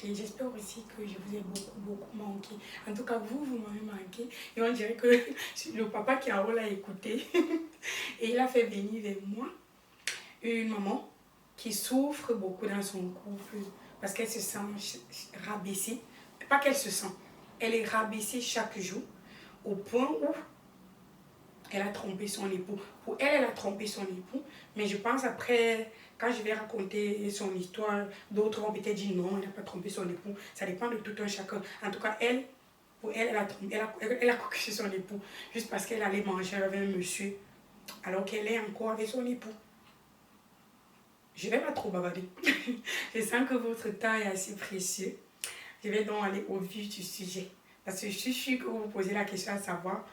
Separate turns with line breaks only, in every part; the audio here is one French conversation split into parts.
Et j'espère aussi que je vous ai beaucoup manqué. En tout cas, vous m'avez manqué. Et on dirait que le papa qui a l'a écouté. Et il a fait venir vers moi une maman qui souffre beaucoup dans son couple parce qu'elle se sent rabaissée. Pas qu'elle se sent, elle est rabaissée chaque jour au point où elle a trompé son époux. Pour elle, elle a trompé son époux. Mais je pense après, quand je vais raconter son histoire, d'autres vont peut-être dire non, elle n'a pas trompé son époux. Ça dépend de tout un chacun. En tout cas, elle, pour elle, elle a coqué son époux juste parce qu'elle allait manger avec un monsieur alors qu'elle est encore avec son époux. Je ne vais pas trop bavarder. Je sens que votre temps est assez précieux. Je vais donc aller au vif du sujet. Parce que je suis sûre que vous vous posez la question à savoir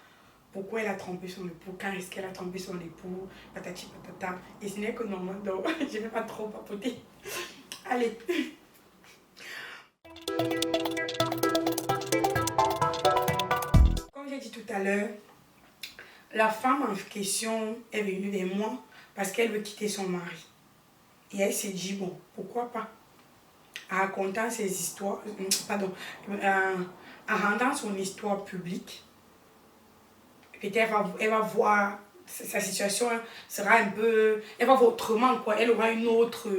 pourquoi elle a trompé son époux, quand est-ce qu'elle a trompé son époux, patati patata. Et ce n'est que normal, donc je ne vais pas trop papoter. Allez. Comme j'ai dit tout à l'heure, la femme en question est venue vers moi parce qu'elle veut quitter son mari. Et elle s'est dit, bon, pourquoi pas? En racontant ses histoires, en rendant son histoire publique, peut-être elle va voir sa situation sera un peu, elle va voir autrement quoi, elle aura une autre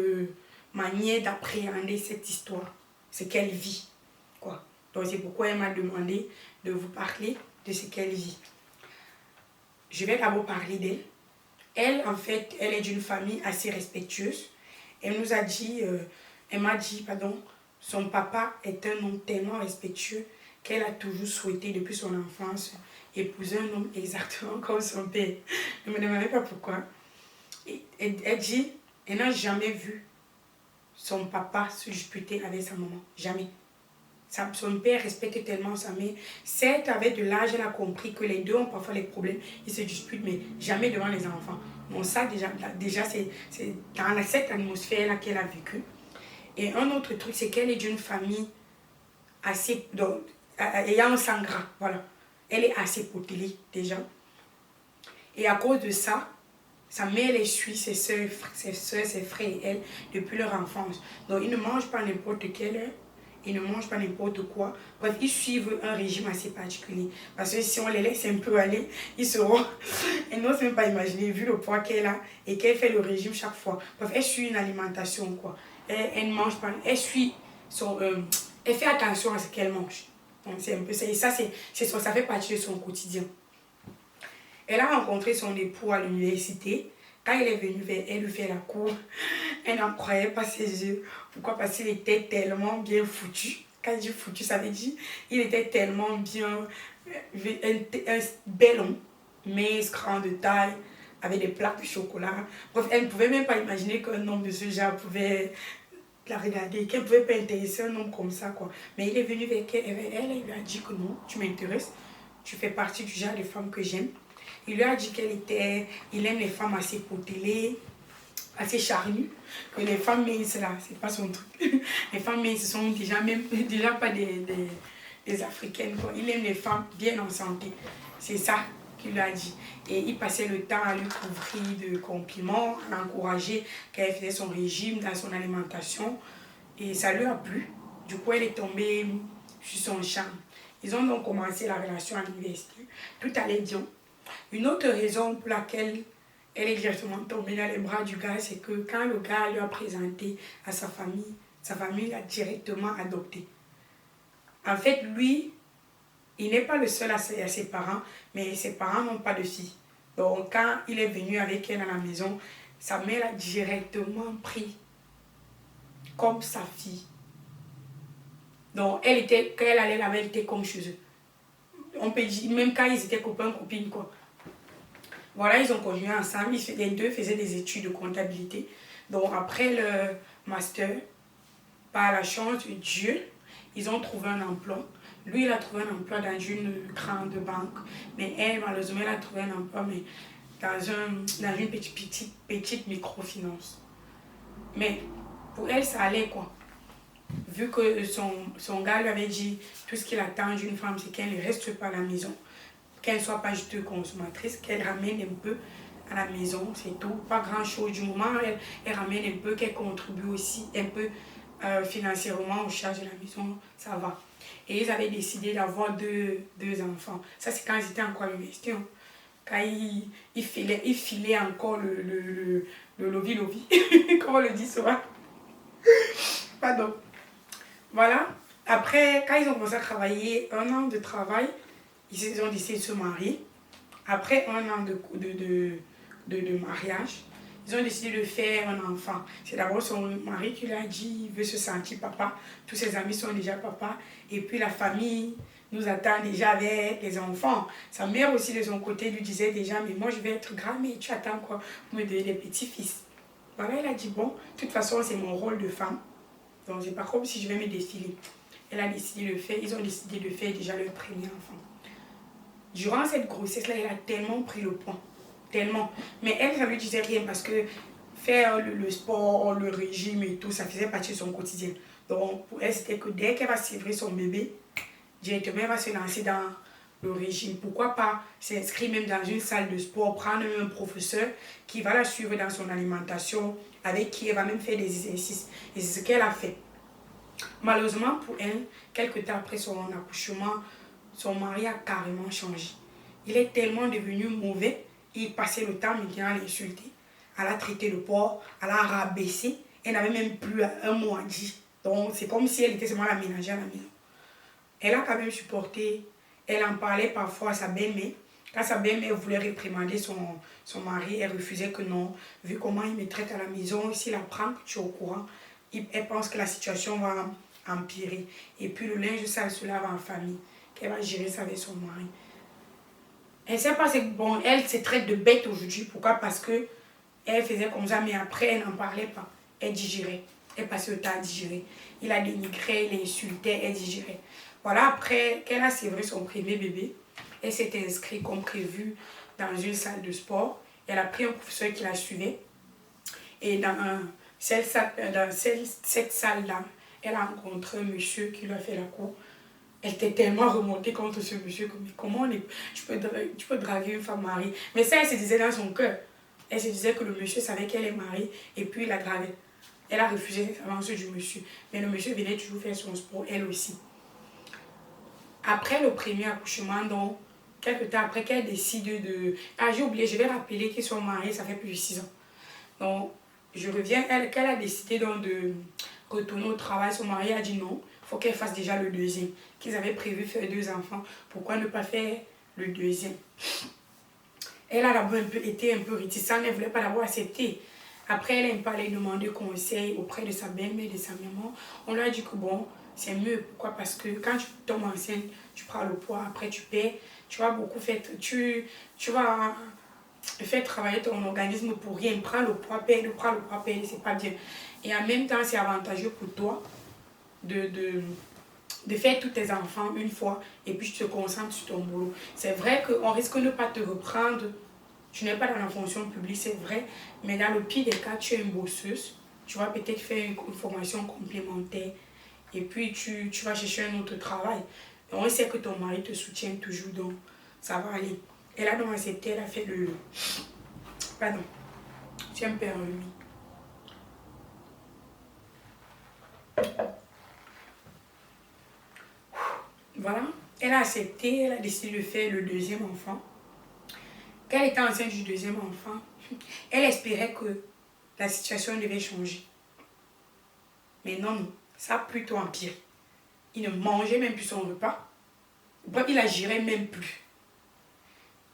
manière d'appréhender cette histoire, ce qu'elle vit quoi. Donc c'est pourquoi elle m'a demandé de vous parler de ce qu'elle vit. Je vais d'abord parler d'elle. Elle en fait, elle est d'une famille assez respectueuse. Elle nous a dit, elle m'a dit pardon, son papa est un homme tellement respectueux qu'elle a toujours souhaité depuis son enfance épouser un homme exactement comme son père. Ne me demandez pas pourquoi. Elle dit, elle n'a jamais vu son papa se disputer avec sa maman. Jamais. Son père respecte tellement sa mère. Certes, avec de l'âge, elle a compris que les deux ont parfois les problèmes. Ils se disputent, mais jamais devant les enfants. Bon, ça, déjà c'est dans cette atmosphère-là qu'elle a vécu. Et un autre truc, c'est qu'elle est d'une famille assez... Donc, ayant un sang gras, voilà. Elle est assez potelée, déjà. Et à cause de ça, sa mère les suit, ses soeurs, ses frères et elle, depuis leur enfance. Donc, ils ne mangent pas n'importe quelle heure. Ils ne mangent pas n'importe quoi. Bref, ils suivent un régime assez particulier. Parce que si on les laisse un peu aller, ils seront... Elles n'osent même pas imaginer, vu le poids qu'elle a et qu'elle fait le régime chaque fois. Bref, elle suit une alimentation, quoi. Elle ne mange pas, elle suit son... elle fait attention à ce qu'elle mange. Donc, c'est un peu ça. Et ça, ça fait partie de son quotidien. Elle a rencontré son époux à l'université. Quand il est venu vers elle lui faire la cour, elle n'en croyait pas ses yeux. Pourquoi? Parce qu'il était tellement bien foutu. Quand je dis foutu, ça veut dire il était tellement bien, un bel homme, mince, grand de taille, avec des plaques de chocolat. Bref, elle ne pouvait même pas imaginer qu'un homme de ce genre pouvait la regarder, qu'elle ne pouvait pas intéresser un homme comme ça, quoi. Mais il est venu vers elle, il lui a dit que non, tu m'intéresses, tu fais partie du genre de femme que j'aime. Il lui a dit il aime les femmes assez potelées, assez charnues, que les femmes minces là, c'est pas son truc. Les femmes minces sont déjà pas des africaines, quoi. Il aime les femmes bien en santé. C'est ça qu'il lui a dit. Et il passait le temps à lui couvrir de compliments, à l'encourager, qu'elle faisait son régime dans son alimentation. Et ça lui a plu. Du coup, elle est tombée sur son charme. Ils ont donc commencé la relation à l'université. Tout allait bien. Une autre raison pour laquelle elle est directement tombée dans les bras du gars, c'est que quand le gars lui a présenté à sa famille l'a directement adopté. En fait, lui, il n'est pas le seul à ses parents, mais ses parents n'ont pas de fille. Donc, quand il est venu avec elle à la maison, sa mère l'a directement pris comme sa fille. Donc, quand elle allait là-bas, elle était comme chez eux. On peut dire, même quand ils étaient copains, copines, quoi. Voilà, ils ont continué ensemble. Les deux faisaient des études de comptabilité. Donc, après le master, par la chance de Dieu, ils ont trouvé un emploi. Lui, il a trouvé un emploi dans une grande banque. Mais elle, malheureusement, elle a trouvé un emploi mais dans une petite microfinance. Mais pour elle, ça allait quoi. Vu que son gars lui avait dit tout ce qu'il attend d'une femme, c'est qu'elle ne reste pas à la maison. Qu'elle ne soit pas juste consommatrice, qu'elle ramène un peu à la maison, c'est tout. Pas grand chose du moment, elle ramène un peu, qu'elle contribue aussi un peu financièrement, aux charges de la maison, ça va. Et ils avaient décidé d'avoir deux enfants. Ça, c'est quand ils étaient encore à l'université. Hein. Quand ils filaient encore le lovi-lovi, comme on le dit souvent. Pardon. Voilà. Après, quand ils ont commencé à travailler, 1 an de travail, ils ont décidé de se marier. Après 1 an de mariage, ils ont décidé de faire un enfant. C'est d'abord son mari qui lui a dit il veut se sentir papa. Tous ses amis sont déjà papa. Et puis la famille nous attend déjà avec les enfants. Sa mère aussi de son côté lui disait déjà mais moi je vais être grand, mais tu attends quoi pour me donner des petits-fils. Voilà, elle a dit bon, de toute façon c'est mon rôle de femme. Donc c'est pas comme si je vais me défiler. Elle a décidé de faire, ils ont décidé de faire déjà leur premier enfant. Durant cette grossesse-là, elle a tellement pris le poids. Tellement. Mais elle, ça ne lui disait rien parce que faire le sport, le régime et tout, ça faisait partie de son quotidien. Donc pour elle, c'était que dès qu'elle va sévrer son bébé, directement, elle va se lancer dans le régime. Pourquoi pas s'inscrire même dans une salle de sport, prendre un professeur qui va la suivre dans son alimentation, avec qui elle va même faire des exercices. Et c'est ce qu'elle a fait. Malheureusement pour elle, quelques temps après son accouchement, son mari a carrément changé. Il est tellement devenu mauvais, il passait le temps maintenant à l'insulter, à la traiter de porc, à la rabaisser. Elle n'avait même plus un mot à dire. Donc c'est comme si elle était seulement la ménagère à la maison. Elle a quand même supporté, elle en parlait parfois à sa belle-mère. Quand sa belle-mère voulait réprimander son mari, elle refusait que non. Vu comment il me traite à la maison, s'il apprend que tu es au courant, elle pense que la situation va empirer. Et puis le linge sale se lave en famille. Qu'elle va gérer ça avec son mari. Elle ne sait pas, c'est bon, elle se traite de bête aujourd'hui. Pourquoi? Parce que elle faisait comme ça, mais après, elle n'en parlait pas. Elle digérait. Elle passait le temps à digérer. Il la dénigrait, il l'insultait, elle digérait. Voilà, après qu'elle a sévré son premier bébé, elle s'est inscrite comme prévu dans une salle de sport. Elle a pris un professeur qui la suivait. Et cette salle-là, elle a rencontré un monsieur qui lui a fait la cour. Elle était tellement remontée contre ce monsieur. Comment tu peux draguer une femme mariée? Mais ça, elle se disait dans son cœur. Elle se disait que le monsieur savait qu'elle est mariée et puis il la draguait. Elle a refusé les avances du monsieur. Mais le monsieur venait toujours faire son sport, elle aussi. Après le premier accouchement, donc, quelques temps après qu'elle décide de... Ah, j'ai oublié, je vais rappeler qu'ils sont mariés, ça fait plus de 6 ans. Donc, je reviens, qu'elle a décidé donc de retourner au travail. Son mari a dit non, il faut qu'elle fasse déjà le deuxième. Qu'ils avaient prévu faire 2 enfants. Pourquoi ne pas faire le deuxième? Elle a d'abord été un peu réticente, elle ne voulait pas d'abord accepter. Après, elle aime pas aller demander conseil auprès de sa belle-mère et de sa maman. On lui a dit que bon, c'est mieux. Pourquoi? Parce que quand tu tombes enceinte, tu prends le poids, après tu perds. Tu vas beaucoup faire... Tu vas faire travailler ton organisme pour rien. Prends le poids, perdre, c'est pas bien. Et en même temps, c'est avantageux pour toi de faire tous tes enfants une fois et puis tu te concentres sur ton boulot. C'est vrai qu'on risque de ne pas te reprendre. Tu n'es pas dans la fonction publique, c'est vrai. Mais dans le pire des cas, tu es une bosseuse. Tu vas peut-être faire une formation complémentaire. Et puis, tu vas chercher un autre travail. Et on sait que ton mari te soutient toujours, donc ça va aller. Elle a donc accepté, elle a fait le... Pardon. J'ai un peu remis. Voilà. Elle a accepté, elle a décidé de faire le deuxième enfant. Quand elle était enceinte du deuxième enfant, elle espérait que la situation devait changer. Mais non, non. Ça a plutôt empiré. Il ne mangeait même plus son repas. Bref, il n'agirait même plus.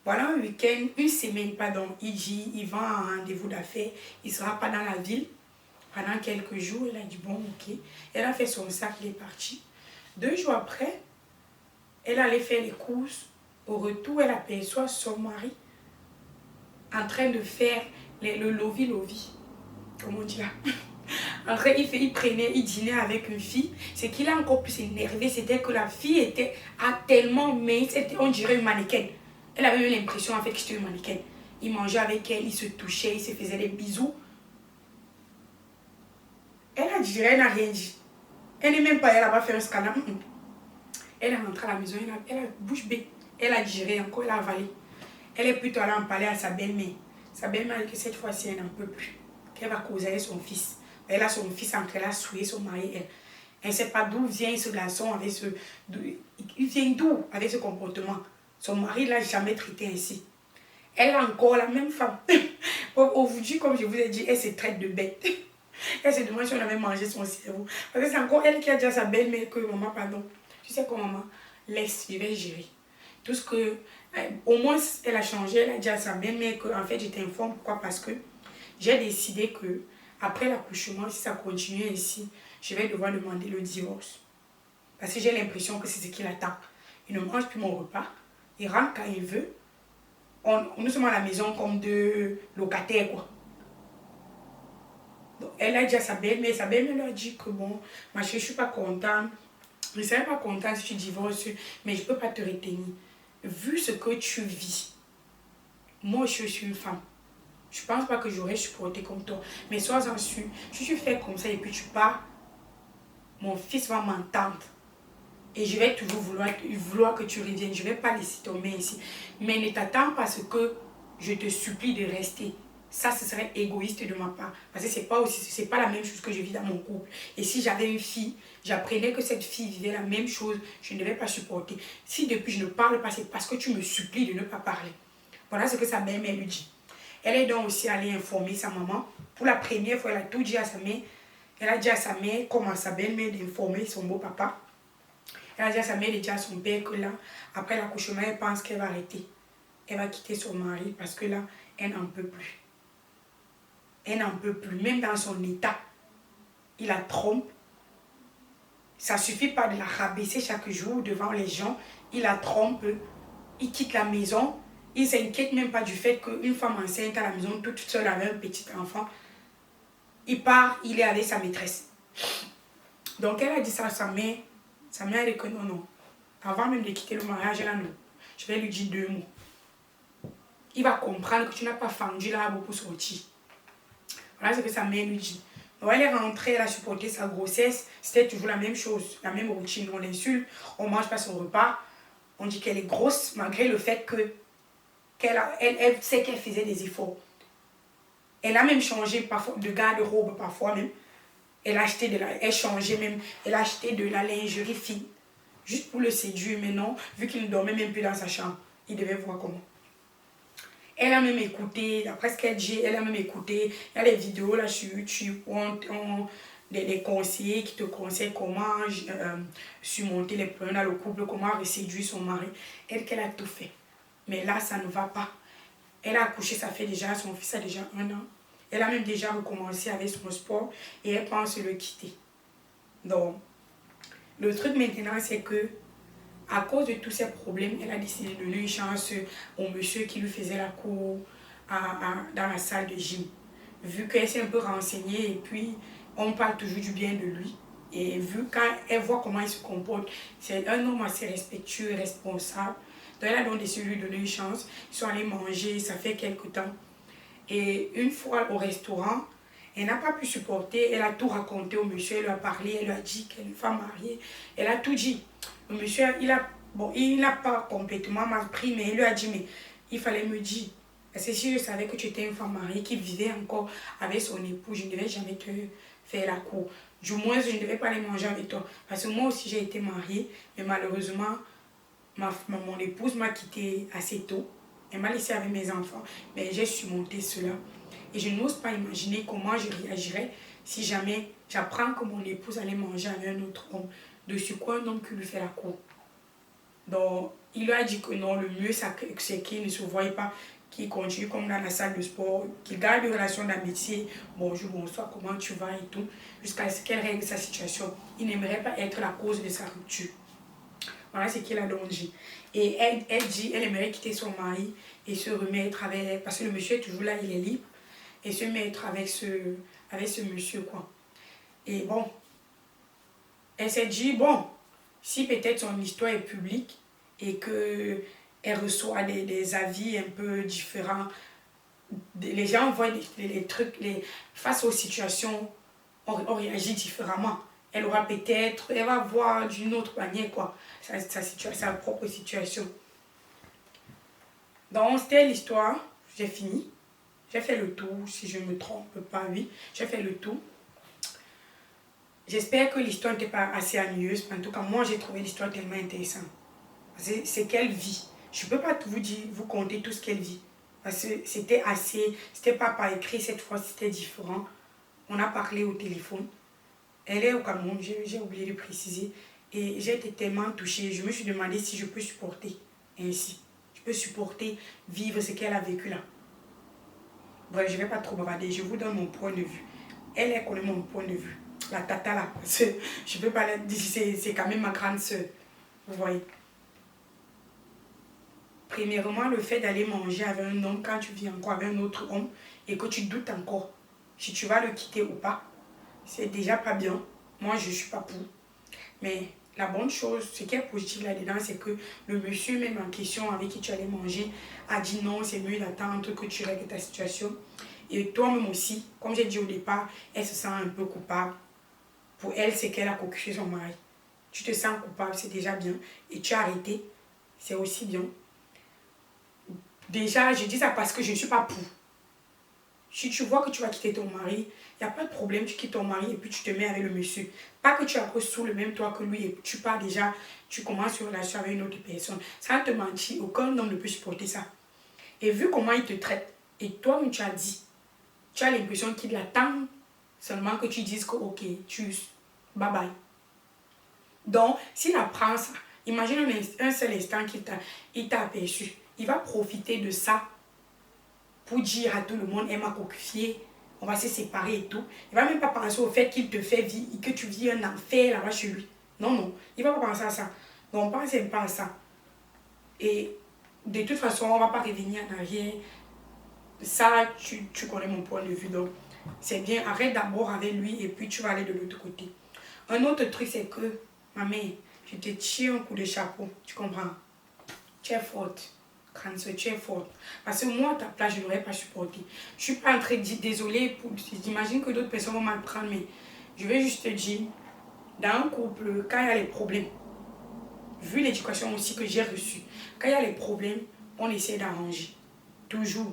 Voilà un week-end, une semaine, pardon, il va à un rendez-vous d'affaires, il ne sera pas dans la ville. Pendant quelques jours, elle a dit bon, ok. Elle a fait son sac, elle est partie. 2 jours après, elle allait faire les courses. Au retour, elle aperçoit son mari en train de faire le lovi-lovi. Comment on dit là? En fait, il dînait avec une fille. Ce qui l'a encore plus énervé, c'était que la fille était tellement mince, on dirait une mannequin. Elle avait eu l'impression en fait que c'était une mannequin. Il mangeait avec elle, il se touchait, il se faisait des bisous. Elle a dit, elle n'a rien dit. Elle n'est même pas, elle va faire un scandale. Elle est rentrée à la maison, elle a bouche bée. Elle a digéré encore, elle a avalé. Elle est plutôt allée en parler à sa belle-mère. Sa belle-mère, que cette fois-ci, elle n'en peut plus. Qu'elle va causer avec son fils. Elle a son fils en train de souiller son mari. Elle ne sait pas d'où vient ce garçon avec ce... Il vient d'où avec ce comportement. Son mari ne l'a jamais traité ainsi. Elle a encore la même femme. Aujourd'hui, comme je vous ai dit, elle se traite de bête. Elle se demande si on avait mangé son cerveau. Parce que c'est encore elle qui a dit à sa belle-mère que maman, pardon. Tu sais quoi, maman? Laisse, je vais gérer. Tout ce que... Au moins, elle a changé. Elle a dit à sa belle-mère que, en fait, j'étais informée. Pourquoi? Parce que j'ai décidé que, après l'accouchement, si ça continue ainsi, je vais devoir demander le divorce. Parce que j'ai l'impression que c'est ce qu'il attend. Il ne mange plus mon repas. Il rentre quand il veut. Nous sommes à la maison comme deux locataires, quoi. Donc, elle a dit à sa belle-mère, lui a dit que bon, ma chérie, je ne suis pas contente. Je ne serais pas contente si tu divorces, mais je ne peux pas te retenir. Vu ce que tu vis, moi je suis une femme. Je ne pense pas que j'aurais supporté comme toi. Mais sois-en sûr, si tu fais comme ça et puis tu pars, mon fils va m'entendre. Et je vais toujours vouloir que tu reviennes. Je ne vais pas laisser tomber ici. Mais ne t'attends pas à ce que je te supplie de rester. Ça, ce serait égoïste de ma part. Parce que ce n'est pas la même chose que je vis dans mon couple. Et si j'avais une fille, j'apprenais que cette fille vivait la même chose, je ne devais pas supporter. Si depuis je ne parle pas, c'est parce que tu me supplies de ne pas parler. Voilà ce que sa mère lui dit. Elle est donc aussi allée informer sa maman. Pour la première fois, elle a tout dit à sa mère. Elle a dit à sa mère, comme à sa belle-mère, d'informer son beau-papa. Elle a dit à sa mère et dit à son père que là, après l'accouchement, elle pense qu'elle va arrêter. Elle va quitter son mari parce que là, elle n'en peut plus. Elle n'en peut plus. Même dans son état, il la trompe. Ça ne suffit pas de la rabaisser chaque jour devant les gens. Il la trompe. Il quitte la maison. Il ne s'inquiète même pas du fait qu'une femme enceinte à la maison, toute seule avec un petit enfant, il part, il est avec sa maîtresse. Donc elle a dit ça à sa mère. Sa mère a dit que non, non. Avant même de quitter le mariage, là, non. Je vais lui dire 2 mots. Il va comprendre que tu n'as pas fendu l'arbre pour sortir. Voilà ce que sa mère lui dit. Donc elle est rentrée, elle a supporté sa grossesse. C'était toujours la même chose, la même routine. On l'insulte, on ne mange pas son repas. On dit qu'elle est grosse malgré le fait qu'elle sait qu'elle faisait des efforts. Elle a même changé parfois de garde-robe parfois même. Elle a acheté elle a acheté de la lingerie fine. Juste pour le séduire, mais non, vu qu'il ne dormait même plus dans sa chambre. Il devait voir comment. Elle a même écouté, d'après ce qu'elle dit, elle a même écouté. Il y a des vidéos là sur YouTube où des conseillers qui te conseillent comment surmonter les problèmes dans le couple, comment séduire son mari. Elle, qu'elle a tout fait. Mais là, ça ne va pas. Elle a accouché, ça fait déjà, son fils a déjà 1 an. Elle a même déjà recommencé avec son sport et elle pense le quitter. Donc, le truc maintenant, c'est que à cause de tous ces problèmes, elle a décidé de donner une chance au monsieur qui lui faisait la cour dans la salle de gym. Vu qu'elle s'est un peu renseignée et puis on parle toujours du bien de lui. Et vu quand elle voit comment il se comporte, c'est un homme assez respectueux et responsable. Donc elle a donc décidé de lui donner une chance. Ils sont allés manger, ça fait quelque temps. Et une fois au restaurant, elle n'a pas pu supporter, elle a tout raconté au monsieur, elle lui a parlé, elle lui a dit qu'elle est une femme mariée, elle a tout dit. Le monsieur, il n'a pas complètement mal pris, mais il lui a dit, mais il fallait me dire. Parce que si je savais que tu étais une femme mariée qui vivait encore avec son époux, je ne devais jamais te faire la cour. Du moins, je ne devais pas aller manger avec toi. Parce que moi aussi, j'ai été mariée, mais malheureusement, mon épouse m'a quittée assez tôt. Elle m'a laissé avec mes enfants, mais j'ai surmonté cela. Et je n'ose pas imaginer comment je réagirais si jamais j'apprends que mon épouse allait manger avec un autre homme. De sur quoi un homme qui lui fait la cour. Donc, il lui a dit que non, le mieux c'est qu'il ne se voie pas, qu'il continue comme dans la salle de sport, qu'il garde une relation d'amitié. Bonjour, bonsoir, comment tu vas et tout, jusqu'à ce qu'elle règle sa situation. Il n'aimerait pas être la cause de sa rupture. Voilà ce qu'il a donc dit. Et elle dit, elle aimerait quitter son mari et se remettre avec, parce que le monsieur est toujours là, il est libre, et se mettre avec ce monsieur, quoi. Et bon, elle s'est dit, bon, si peut-être son histoire est publique et qu'elle reçoit des avis un peu différents, les gens voient les trucs, face aux situations, on réagit différemment. Elle aura peut-être, elle va voir d'une autre manière, quoi, sa propre situation. Donc, c'était l'histoire. J'ai fini. J'ai fait le tour, si je ne me trompe pas, oui. J'ai fait le tour. J'espère que l'histoire n'était pas assez ennuyeuse. En tout cas, moi, j'ai trouvé l'histoire tellement intéressante. C'est qu'elle vit. Je ne peux pas vous dire, vous conter tout ce qu'elle vit. Parce que c'était pas par écrit cette fois, c'était différent. On a parlé au téléphone. Elle est au Cameroun, j'ai oublié de préciser. Et j'ai été tellement touchée. Je me suis demandé si je peux supporter ainsi. Je peux supporter vivre ce qu'elle a vécu là. Bref, je ne vais pas trop bavarder. Je vous donne mon point de vue. Elle connaît mon point de vue. La tata là. Parce que je ne peux pas la dire, c'est quand même ma grande soeur. Vous voyez. Premièrement, le fait d'aller manger avec un homme quand tu vis encore avec un autre homme et que tu doutes encore si tu vas le quitter ou pas, c'est déjà pas bien. Moi, je ne suis pas pour. Mais la bonne chose, ce qui est positif là-dedans, c'est que le monsieur même en question avec qui tu allais manger a dit non, c'est mieux d'attendre que tu règles ta situation. Et toi-même aussi, comme j'ai dit au départ, elle se sent un peu coupable. Pour elle, c'est qu'elle a cocu son mari. Tu te sens coupable, c'est déjà bien. Et tu as arrêté, c'est aussi bien. Déjà, je dis ça parce que je ne suis pas pour. Si tu vois que tu vas quitter ton mari, il n'y a pas de problème, tu quittes ton mari et puis tu te mets avec le monsieur. Pas que tu accroches sous le même toit que lui et tu pars déjà, tu commences une relation avec une autre personne. Sans te mentir, aucun homme ne peut supporter ça. Et vu comment il te traite, et toi-même tu as dit, tu as l'impression qu'il attend seulement que tu dises que ok, bye bye. Donc, s'il apprend ça, imagine un seul instant qu'il t'a aperçu. Il va profiter de ça pour dire à tout le monde, elle m'a coquifié, on va se séparer et tout. Il ne va même pas penser au fait qu'il te fait vivre, que tu vis un enfer là-bas chez lui. Non, non, il ne va pas penser à ça. Donc, on pense même pas à ça. Et de toute façon, on ne va pas revenir en arrière. Ça, tu connais mon point de vue. Donc, c'est bien, arrête d'abord avec lui et puis tu vas aller de l'autre côté. Un autre truc, c'est que, ma mère, je te tire un coup de chapeau, tu comprends? Tu es forte. Tu es forte. Parce que moi, à ta place, je n'aurais pas supporté. Je ne suis pas en train de dire désolé. J'imagine que d'autres personnes vont mal prendre, mais je vais juste te dire, dans un couple, quand il y a les problèmes, vu l'éducation aussi que j'ai reçue, quand il y a les problèmes, on essaie d'arranger. Toujours.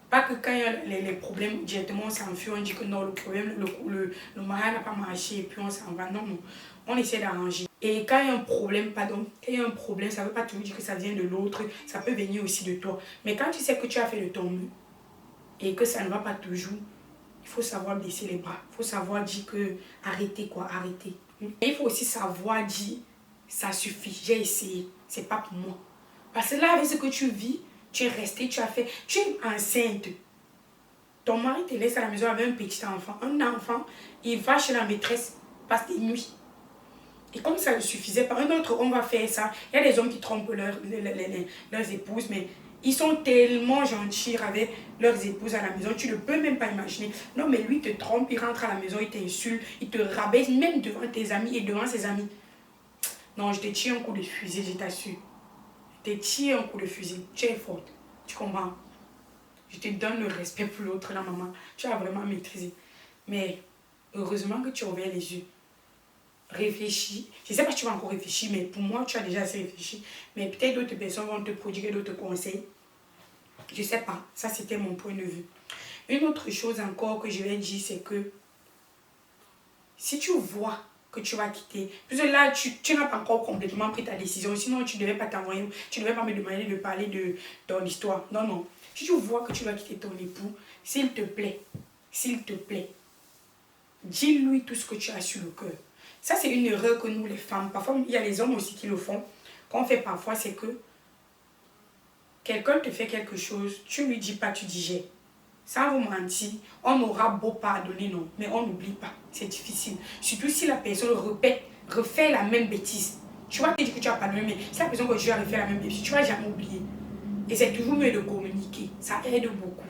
Pas que quand il y a les problèmes, directement on s'enfuit, on dit que non, le problème, le mariage n'a pas marché et puis on s'en va. Non, non. On essaie d'arranger. Et quand il y a un problème, quand il y a un problème, ça ne veut pas toujours dire que ça vient de l'autre, ça peut venir aussi de toi. Mais quand tu sais que tu as fait de ton mieux et que ça ne va pas toujours, il faut savoir baisser les bras. Il faut savoir dire que arrêtez quoi, arrêtez. Et il faut aussi savoir dire ça suffit, j'ai essayé, c'est pas pour moi. Parce que là, avec ce que tu vis, tu es resté, tu as fait, tu es enceinte. Ton mari te laisse à la maison avec un petit enfant. Un enfant, il va chez la maîtresse, passe des nuits. Et comme ça ne suffisait pas, un autre homme va faire ça. Il y a des hommes qui trompent leurs épouses, mais ils sont tellement gentils avec leurs épouses à la maison, tu ne peux même pas imaginer. Non, mais lui te trompe, il rentre à la maison, il t'insulte, il te rabaisse même devant tes amis et devant ses amis. Non, je te tire un coup de fusil, je t'assure. Je te tire un coup de fusil. Tu es forte. Tu comprends? Je te donne le respect pour l'autre, la maman. Tu as vraiment maîtrisé. Mais heureusement que tu as ouvert les yeux. Réfléchis. Je ne sais pas si tu vas encore réfléchir, mais pour moi, tu as déjà assez réfléchi. Mais peut-être d'autres personnes vont te prodiguer d'autres conseils. Je ne sais pas. Ça, c'était mon point de vue. Une autre chose encore que je vais dire, c'est que si tu vois que tu vas quitter, parce que là, tu n'as pas encore complètement pris ta décision. Sinon, tu ne devais pas t'envoyer, tu ne devais pas me demander de parler de ton histoire. Non, non. Si tu vois que tu vas quitter ton époux, s'il te plaît, dis-lui tout ce que tu as sur le cœur. Ça, c'est une erreur que nous, les femmes, parfois, il y a les hommes aussi qui le font. Qu'on fait parfois, c'est que quelqu'un te fait quelque chose, tu ne lui dis pas, tu digères. Sans vous mentir, on aura beau pardonner, non, mais on n'oublie pas. C'est difficile. Surtout si la personne refait la même bêtise. Tu vas te dire que tu as pardonné, mais si la personne continue à refaire la même bêtise, tu ne vas jamais oublier. Et c'est toujours mieux de communiquer. Ça aide beaucoup.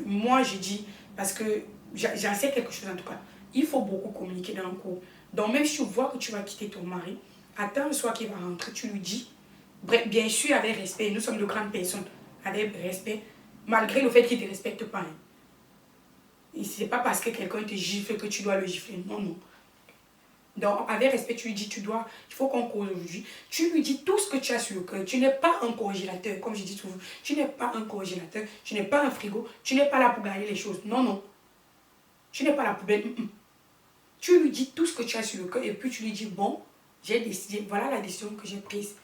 Moi, je dis, parce que j'en sais quelque chose en tout cas, il faut beaucoup communiquer dans le couple. Donc, même si tu vois que tu vas quitter ton mari, attends le soir qu'il va rentrer, tu lui dis, bref, bien sûr, avec respect, nous sommes de grandes personnes, avec respect, malgré le fait qu'il ne te respecte pas. Hein. Et ce n'est pas parce que quelqu'un te gifle que tu dois le gifler. Non, non. Donc, avec respect, tu lui dis, il faut qu'on cause aujourd'hui. Tu lui dis tout ce que tu as sur le cœur. Tu n'es pas un congélateur, comme je dis toujours. Tu n'es pas un congélateur, tu n'es pas un frigo, tu n'es pas là pour garder les choses. Non, non. Tu n'es pas la poubelle. Tu lui dis tout ce que tu as sur le cœur et puis tu lui dis, bon, j'ai décidé, voilà la décision que j'ai prise.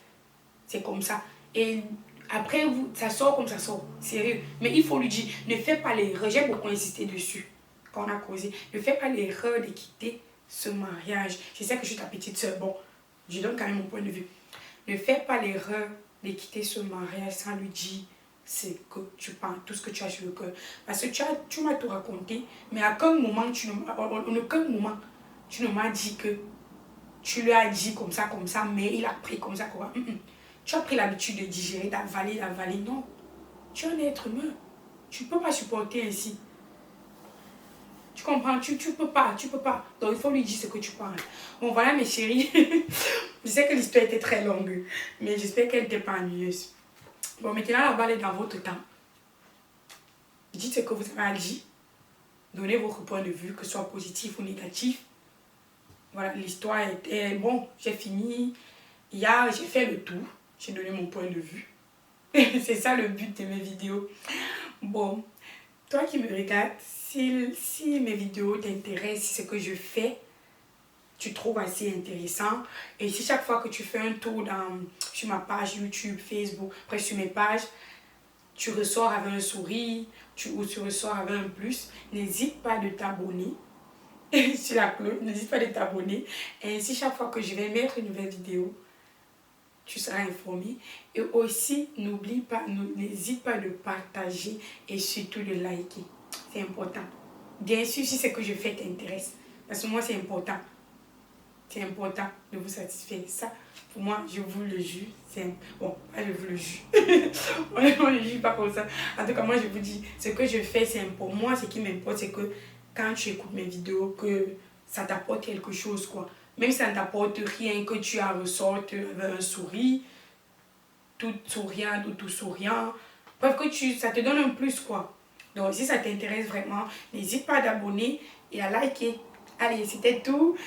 C'est comme ça. Et après, ça sort comme ça sort. Sérieux. Mais il faut lui dire, ne fais pas l'erreur. J'ai beaucoup insisté dessus quand on a causé. Ne fais pas l'erreur de quitter ce mariage. Je sais que je suis ta petite soeur. Bon, je donne quand même mon point de vue. Ne fais pas l'erreur de quitter ce mariage sans lui dire ce que tu penses, tout ce que tu as sur le cœur. Parce que tu m'as tout raconté, mais à aucun moment, tu ne m'as dit que tu lui as dit comme ça, mais il a pris comme ça, quoi. Tu as pris l'habitude de digérer, d'avaler. Non, tu es un être humain. Tu ne peux pas supporter ainsi. Tu comprends? Tu peux pas. Donc, il faut lui dire ce que tu penses. Bon, voilà, mes chéris. Je sais que l'histoire était très longue, mais j'espère qu'elle n'était pas ennuyeuse. Bon, maintenant, la balle est dans votre temps. Dites ce que vous avez à dire. Donnez votre point de vue, que ce soit positif ou négatif. Voilà, l'histoire était... Bon, j'ai fini. J'ai fait le tour. J'ai donné mon point de vue. C'est ça le but de mes vidéos. Bon, toi qui me regardes, si mes vidéos t'intéressent, si ce que je fais, tu trouves assez intéressant. Et si chaque fois que tu fais un tour sur ma page YouTube, Facebook, après sur mes pages, tu ressors avec un sourire, ou tu ressors avec un plus, n'hésite pas de t'abonner sur la cloche, n'hésite pas de t'abonner. Et ainsi, chaque fois que je vais mettre une nouvelle vidéo, tu seras informé. Et aussi, n'hésite pas de partager et surtout de liker. C'est important. Bien sûr, si ce que je fais t'intéresse. Parce que moi, c'est important. C'est important de vous satisfaire. Ça, pour moi, je vous le jure. Bon, pas je vous le jure. On ne le juge pas comme ça. En tout cas, moi, je vous dis, ce que je fais, c'est pour moi, ce qui m'importe, c'est que quand tu écoutes mes vidéos, que ça t'apporte quelque chose, quoi. Même si ça ne t'apporte rien, que tu en ressortes avec un sourire, tout souriant ou tout souriant. Bref, ça te donne un plus, quoi. Donc, si ça t'intéresse vraiment, n'hésite pas à t'abonner et à liker. Allez, c'était tout.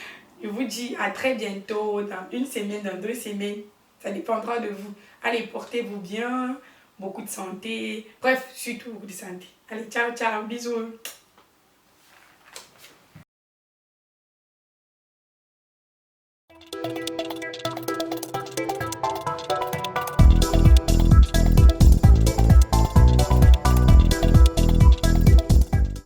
Je vous dis à très bientôt, dans une semaine, dans 2 semaines. Ça dépendra de vous. Allez, portez-vous bien, beaucoup de santé. Bref, surtout beaucoup de santé. Allez, ciao, ciao, bisous.